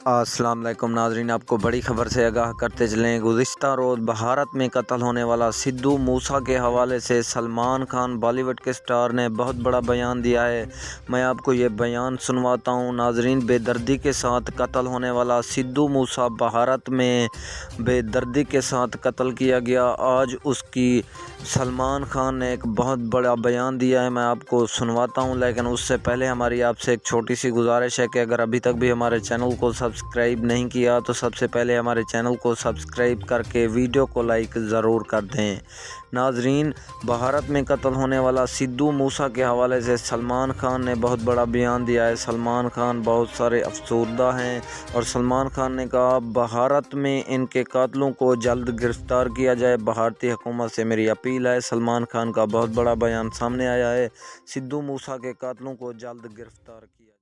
अस्सलाम वालेकुम नाज़रीन, आपको बड़ी ख़बर से आगाह करते चलें। गुज़िश्ता रोज़ भारत में कत्ल होने वाला सिद्धू मूसा के हवाले से सलमान खान बॉलीवुड के स्टार ने बहुत बड़ा बयान दिया है। मैं आपको ये बयान सुनवाता हूँ। नाज़रीन, बेदर्दी के साथ कत्ल होने वाला सिद्धू मूसा भारत में बेदर्दी के साथ कत्ल किया गया। आज उसकी सलमान खान ने एक बहुत बड़ा बयान दिया है, मैं आपको सुनवाता हूँ। लेकिन उससे पहले हमारी आपसे एक छोटी सी गुजारिश है कि अगर अभी तक भी हमारे चैनल को सब्सक्राइब नहीं किया तो सबसे पहले हमारे चैनल को सब्सक्राइब करके वीडियो को लाइक ज़रूर कर दें। नाज़रीन, भारत में कत्ल होने वाला सिद्धू मूसा के हवाले से सलमान खान ने बहुत बड़ा बयान दिया है। सलमान खान बहुत सारे अफसरदा हैं और सलमान खान ने कहा भारत में इनके कातलों को जल्द गिरफ़्तार किया जाए। भारतीय हुकूमत से मेरी अपील है। सलमान खान का बहुत बड़ा बयान सामने आया है। सिद्धू मूसा के कातलों को जल्द गिरफ़्तार किया